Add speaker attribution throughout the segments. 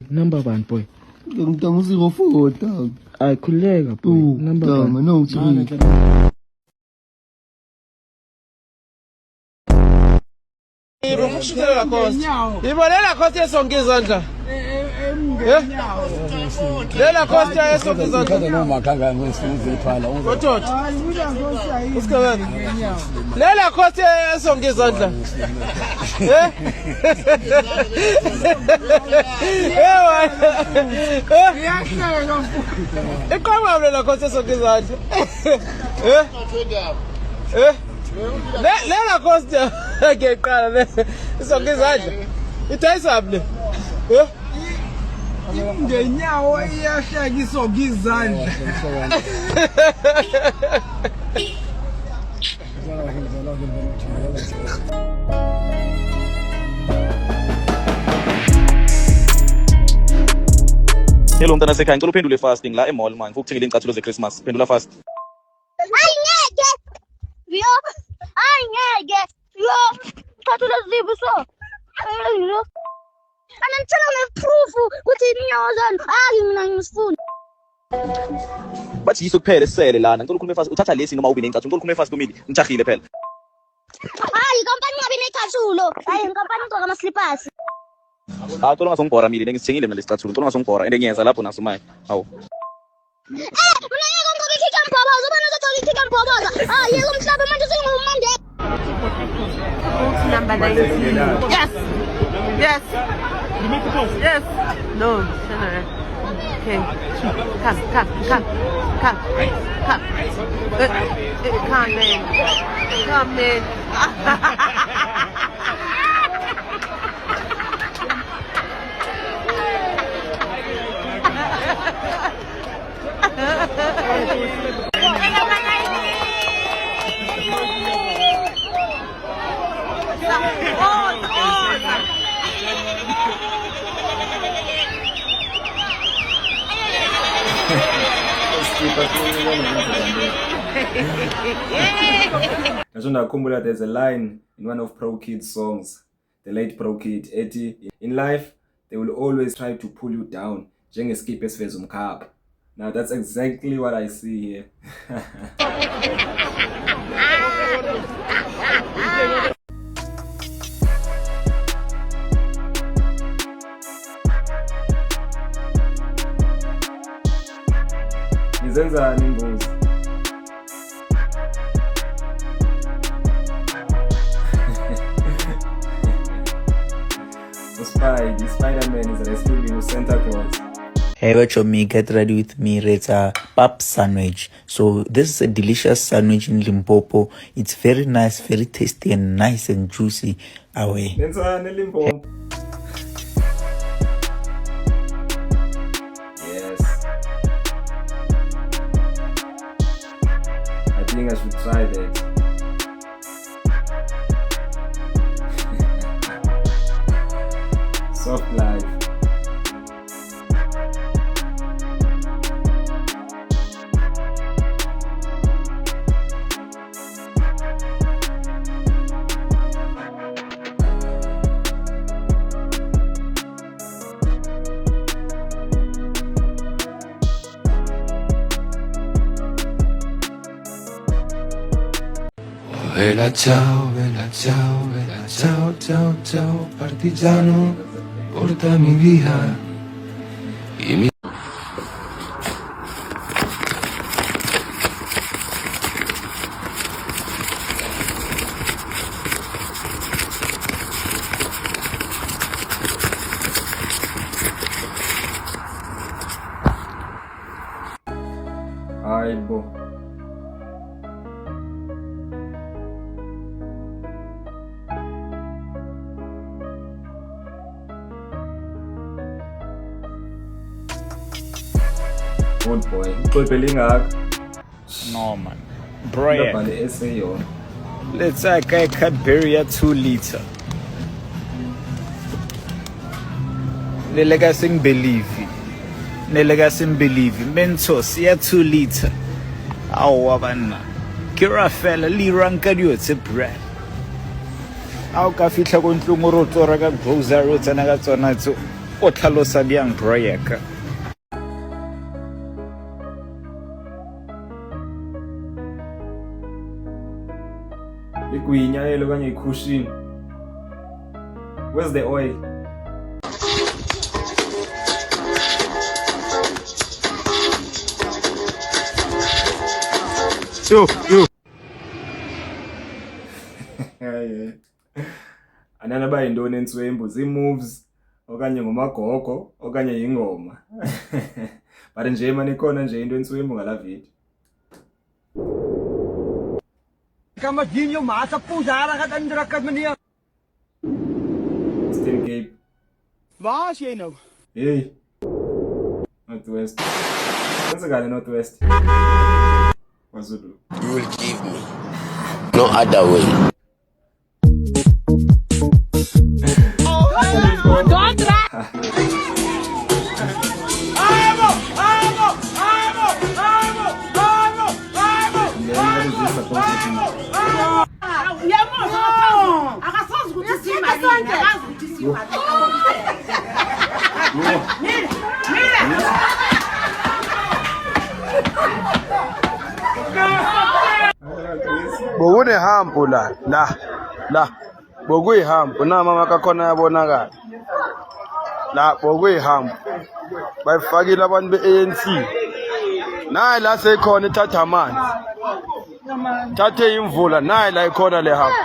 Speaker 1: Number one boy.
Speaker 2: Ngitanga 04 dog.
Speaker 1: Ay khuleka boy. Number
Speaker 2: one. No,
Speaker 3: Ibolela khosi yesonke izandla. Lela khosi yesonke izandla.
Speaker 4: Noma kangaka ngisifuze ethwala.
Speaker 3: Ototo. Usikabani? Lela khosi yesonke izandla. Iqhamuka lela khosi yesonke izandla. Lela khosi ngeqala le isonke izandla. Ithayisaphi le?
Speaker 5: Ngenyawo iyahleka isonke izandla.
Speaker 6: Hello mntana sekhaya ngicela uphendule fasting la emall man ngifuna ukuthengela incathulo zeChristmas phendula fast
Speaker 7: Ayingeke yo incathulo zibuso anantshela neproof ukuthi inyawo zami hayi mina ngisifuna
Speaker 6: bathi yiso kuphela sisele lana ngicela ukhulume fast uthatha lesi noma ubine incathulo ngicela ukhulume fast umili ngijahile phela
Speaker 7: hayi company ngabe necathulo hayi company ngcoka ama slippers
Speaker 6: Tolo ngasongibhora mili ngisithengile mina lesicathulo tolo ngasongibhora ende ngiyeza lapho naso manje awu
Speaker 7: unayeka ngcoka ichicken bhoboza ubona uzothola ichicken bhoboza hayi yeka umhlaba manje singumande
Speaker 8: Number 19. Yes. Yes. Yes. No. Okay. Come. Come in.
Speaker 9: There's a line in one of Pro Kid's songs, the late Pro Kid, Eddie. In life, they will always try to pull you down. Now that's exactly what I see here. Nizenzani mbuzi? Spider-Man is rescuing Santa Claus.
Speaker 10: Hey, watch me, get ready with me. It's a pap sandwich. So this is a delicious sandwich in Limpopo. It's very nice, very tasty and nice and juicy. Away.
Speaker 9: Limpopo. Yes. I think I should try that. Soft life.
Speaker 11: Vela ciao, ciao, partigiano, portami via.
Speaker 9: Aibo. Good boy.
Speaker 12: No man. Brian.
Speaker 9: Essay
Speaker 12: Let's say I Cadbury 2 liter. The legacy believe. The legacy believe. Mentos 2 liter. Awa bana. Kira fella li ranka you it's a bread. a o ka fitlha ko ntlong o re o tlo reka grocery o tsena ka tsona tso o tlhalosa bjang breka
Speaker 9: igwinya elo kanye ikushini. Where's the oil?
Speaker 3: Yo.
Speaker 9: Anana ba yindoni enswembu zi-moves okanye ngumagogo okanye yingoma. But nje manje ikhona nje into enswembu ngala video.
Speaker 5: Kama dinyo masa puzara ka tandra ka mania.
Speaker 9: Still Cape.
Speaker 3: Waar is jij nou?
Speaker 9: Hey. Northwest. What's the Northwest? What's it do?
Speaker 13: You will give me no other way.
Speaker 7: Don't try.
Speaker 3: Bokune hampo la bokuyi hampo na mama kakhona yabonakala la bokuyi hampo bayifakile abantu be-ANC naye la sekhona ithatha amanzi thathe imvula naye la ikhona le hampo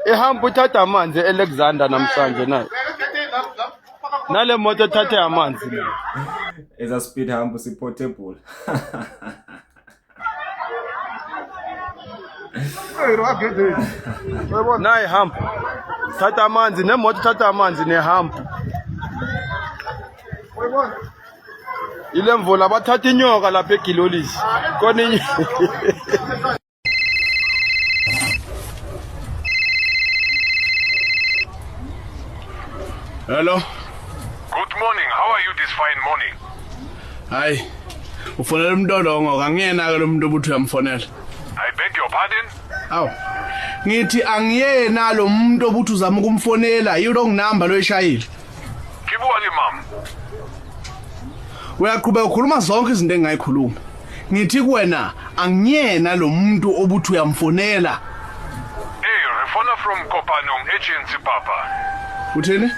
Speaker 3: ihampo ithatha amanzi e-Alexander namhlanje naye nale moto thathe amanzi
Speaker 9: Is a speed hump si portable.
Speaker 3: nayi hamp thatha amanzi nemoto thatha amanzi nehamp ile mvula bathatha inyoka lapha egilolisi kona
Speaker 14: Hello.
Speaker 15: Good morning. How are you this fine morning?
Speaker 14: Hayi. Ufonela umntolongo kangiyena ke lo muntu obuthi uyamfonela.
Speaker 15: I beg your pardon?
Speaker 14: Aw. Ngithi angiyena lo muntu obuthi uzama ukumfonela, you wrong number lo eshayile.
Speaker 15: Kibuwani mam.
Speaker 14: Uyaqhubeka ukukhuluma zonke izinto engayikhuluma. Ngithi kuwena angiyena lo muntu obuthi uyamfonela.
Speaker 15: Hey, refona from Kopanong agency papa.
Speaker 14: Uthini?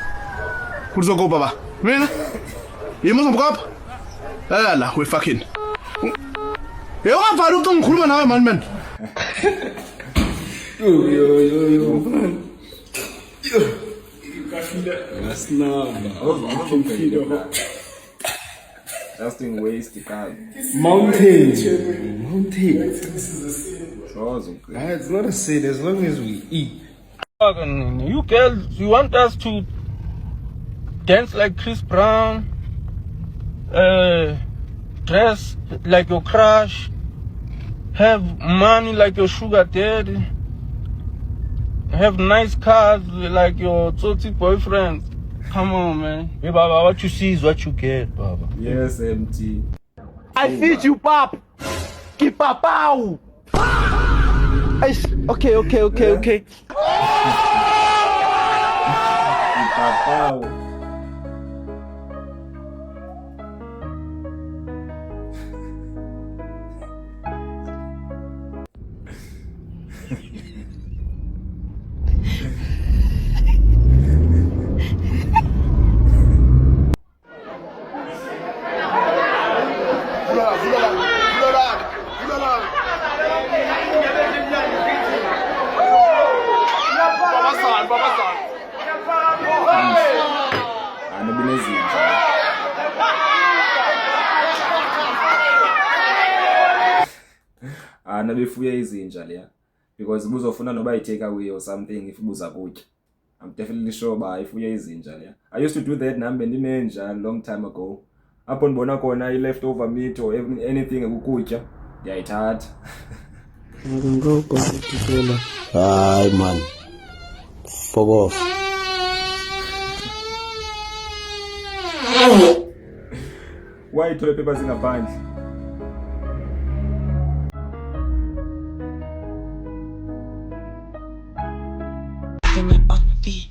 Speaker 14: Kuzogo baba. Mina? Yimo zomkapa? La, we fucking. Yo ngavali ucinga ngikhuluma nawe man.
Speaker 2: Yo man.
Speaker 9: Just in waste the car.
Speaker 2: Mountain.
Speaker 9: It's
Speaker 2: not a sin as long as we eat.
Speaker 1: You girls, you want us to dance like Chris Brown, dress like your crush, have money like your sugar daddy, have nice cars like your tsotsi boyfriends. Come on, man. Hey, Baba, what you see is what you get, Baba.
Speaker 9: Yes, MT.
Speaker 3: I feed you, pap. Keep papau. Okay.
Speaker 9: Papau. Nabefuya izinja leya because buzofuna noba i-take away or something if buza kutya. I'm definitely sure ba ifuya izinja leya. I used to do that nambe ndinenja long time ago. Apho ndibona khona i-leftover meat or anything ukutya ndiyayithatha.
Speaker 13: Hayi man. Fuck off.
Speaker 9: Why toilet paper zingaphandle?
Speaker 11: Government on the beat.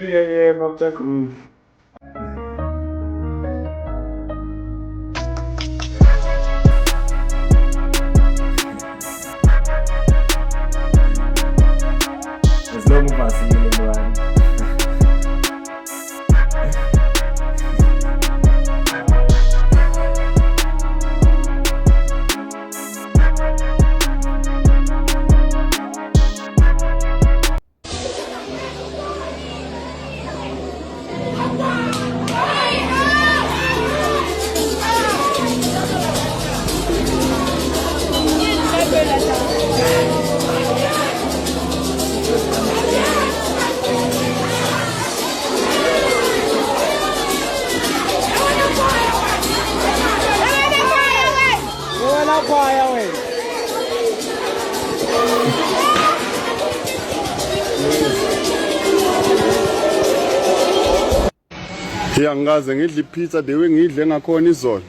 Speaker 9: Yeah, Mr. Groove. As long as I see you in one.
Speaker 16: Ngikaze ngidle ipizza dewe ngidle ngakhona izolo.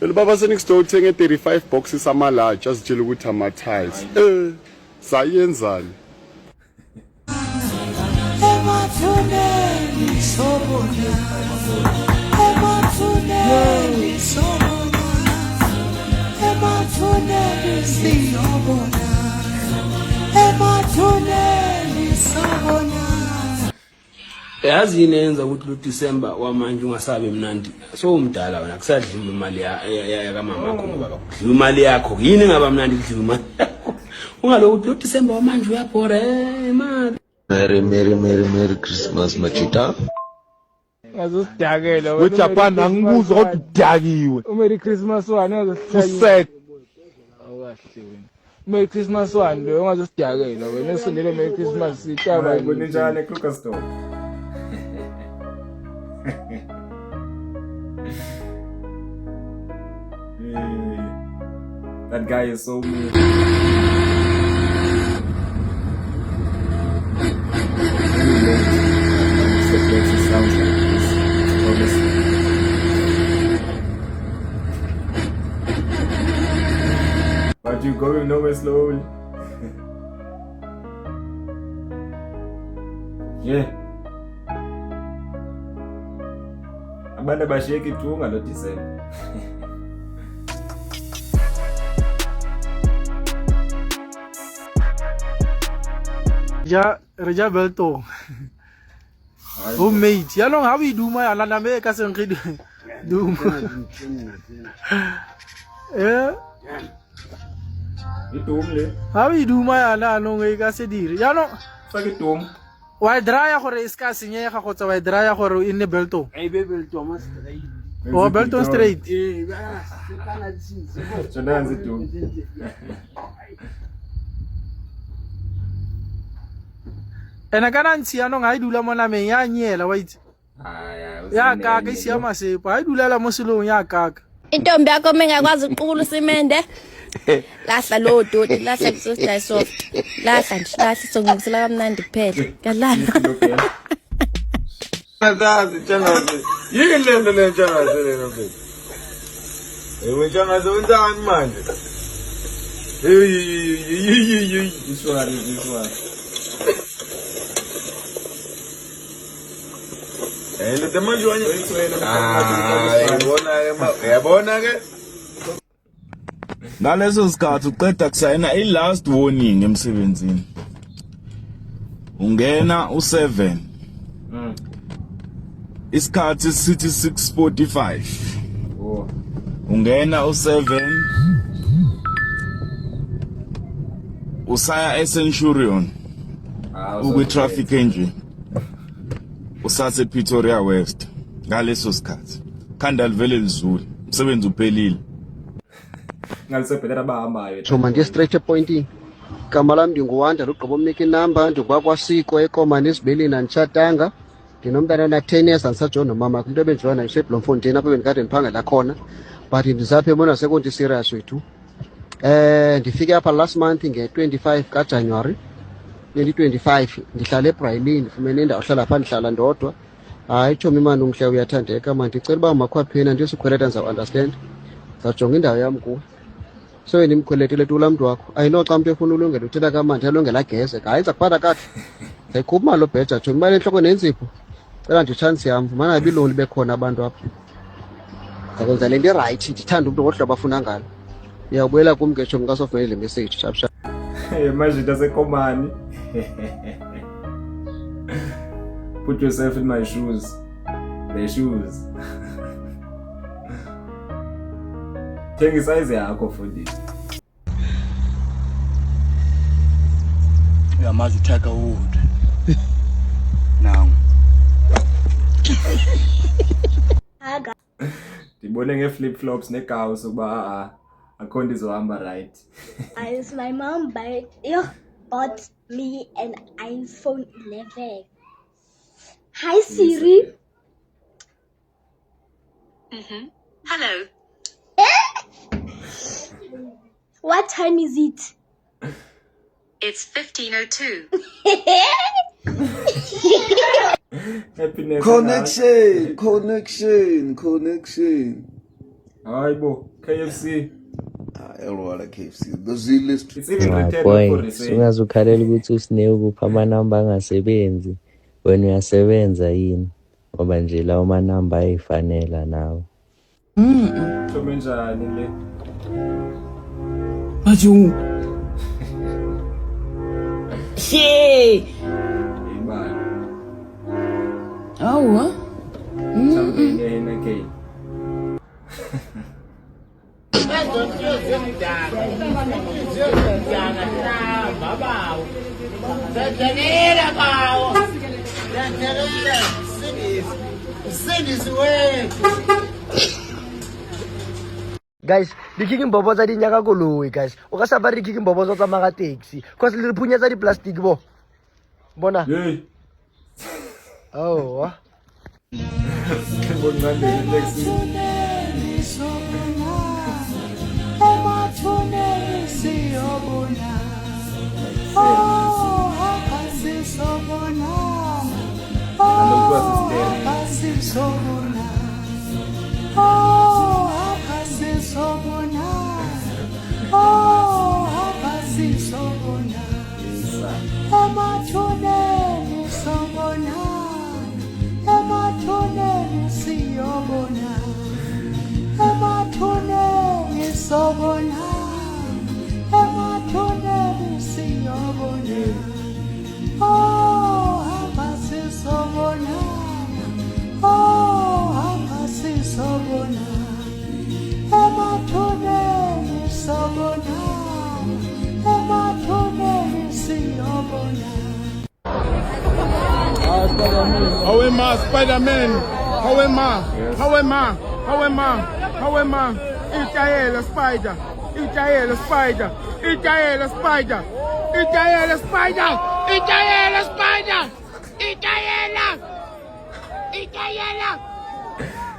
Speaker 16: Phela baba seniksto uthenga 35 boxes ama large azitshela ukuthi ama tiles. Sayenzani?
Speaker 17: Yazi inenza ukuthi lo December wamanje ungasabe mnandi. So umdala wena kusadliwa imali ya kamama wakho baba. Kudliwa imali yakho. Yini ngaba mnandi kudliwa imali yakho? Ungalokuthi lo December wamanje uyabhora imali.
Speaker 13: Merry Christmas machita.
Speaker 1: Ngazosidakela
Speaker 18: wena. Japan angibuzwa kodwa udakiwe.
Speaker 1: Merry Christmas wani
Speaker 18: Uset.
Speaker 1: Awukahle wena. Merry Christmas wani lo ungazosidakela wena esondele Merry Christmas sitaba.
Speaker 9: Hayi kunjani eKrugerstone. That guy is so mean. Sounds like this. But you going nowhere slowly. Yeah. Abantu bashiyeka ithunga lo December.
Speaker 1: Reja Belto. Oh mate, ya long how we do my alana me ka seng re do.
Speaker 9: Itumle.
Speaker 1: How we do my alana no e ka se dire. Ya no
Speaker 9: fa ke tum.
Speaker 1: Wa draya gore e ska senyega go tsa wa draya gore e ne Belto.
Speaker 5: Ei be Belto ma straight.
Speaker 1: Oh Belto straight.
Speaker 5: Ba se kana ditsi.
Speaker 9: Tshwanetse tu.
Speaker 1: Ena kana ntsi ano ga e dula mo nameng ya nyela wa itse. Ya kaka isia masepa ha e dula la mo selong ya kaka.
Speaker 7: Intombi yakho mengakwazi ukuqukula usimende. Lahla lo doti, lahla kusoda soft. Lahla nje, lahla songizela kamnandi kuphela. Ngalala.
Speaker 3: Ngazazi tshanazi. Yini lento le tshanazi le mfethu? Ewe tshanazi wenzani manje?
Speaker 9: Iswari.
Speaker 3: Lento manje wanye. Yabona ke?
Speaker 12: Ngaleso sikhathi uqeda kusayina i-last warning emsebenzini. Ungena u7. Isikhathi sithi 6:45. Ungena u7. Usaya eCenturion. Ukwi traffic engine. Usase Pretoria West. Ngaleso sikhathi. Khanda livele lizulu. Umsebenzi uphelile.
Speaker 9: Ngalisebhedela bahambayo.
Speaker 19: Thoma nje straight pointing. Igama lami ndinguwanda luqobo mnika inamba ndikwakwasiko eKomani Sibelini anditshatanga. Ndinomntana na 10 years andisajona nomama into ebenziwa nayo eBloemfontein apho bendikade ndiphangela khona. But ndizaphe bona sekonti serious wethu. Ndifike apha last month nge-25 kaJanuary 2025 ndihlala eBrailini ndifumene indawo hlala pha ndihlala ndodwa hayi tshomi mani umhle uyathandeka mani ndicela uba umakhwaphina ndiyosikhweleta ndizawuunderstand ndizawujonga indawo yam kuwe so wena imkhweletile tu laa mntu wakho ayinoxa umntu efuna ulungela uthetha kamandi alungela ageze hayi ndiza kuphatha kakuhle ndiyayikhupha imali obheja tshomi imali entloko nenzipho cela nditshansi yam fumana ngabiloli bekhona abantu apha ndakwenza le nto irayithi ndithanda umntu ngohlobo afuna ngalo uyawubuyela kum ke tshomi kasofumene le message shapshap
Speaker 9: Majita sekomani. Put yourself in my shoes. The shoes. Thenga isize yakho mfundisi.
Speaker 5: Uyamazi uTiger Wood. Now.
Speaker 9: Ndibone ngeflip flops negaws ukuba akho nto izohamba right.
Speaker 20: As my mom bought me an iPhone 11. Hi Siri. Hello. What time is it?
Speaker 21: It's 15:02.
Speaker 9: Happiness.
Speaker 2: Connection.
Speaker 9: Hayibo, KFC.
Speaker 2: Elwala KFC. The Z-list.
Speaker 9: It's even returned for resale.
Speaker 22: Ungazukhalela ukuthi usine ukupha amanamba angasebenzi wena uyasebenza yini ngoba nje lawo manamba ayifanela nawe.
Speaker 9: Thome njani le?
Speaker 5: Majungu. Hey.
Speaker 9: Imali.
Speaker 5: Awa.
Speaker 9: Champagne ke.
Speaker 5: Guys, di kicking bobo tsa dinyaka koloi guys. O ka sa ba di kicking bobo tsa maga taxi. Cause le phunya tsa di plastic bo. Bona.
Speaker 9: Hey.
Speaker 5: Oh.
Speaker 9: Bona le taxi.
Speaker 1: How am I, Spider-Man? How am I? How am I? How am I? How am I? Itayela spider. Itayela spider. Itayela spider. Itayela spider. Itayela spider. Itayela. Itayela.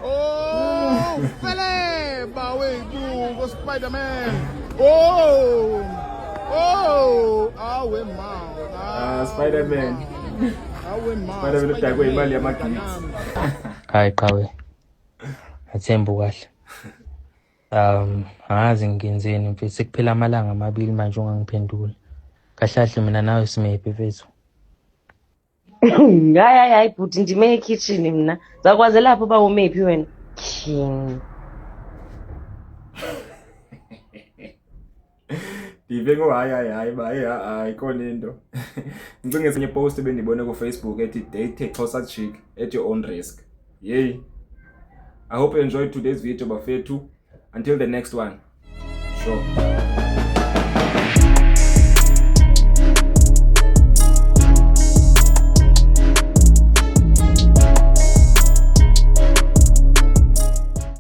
Speaker 1: Oh, fele, bawe you, Spider-Man. Oh, how am I?
Speaker 9: Spider-Man. Spider-Man utagwe imali yamagills.
Speaker 22: Hayi qawe. Athemba kahle. Angazi ngenzeni mfethu sekuphela amalanga amabili manje ungangiphendula. Kahlahle mina nawe simephi mfethu.
Speaker 23: Hayi bhuti ndime ekitchen mina. Zakwazi lapho ba umephi wena?
Speaker 9: Divengo hayi ba ikona into. Ngicinga esinye post ebendibone ku Facebook ethi date Xhosa chick at your own risk. Yay. I hope you enjoyed today's video bafethu. Until the next one. Sure.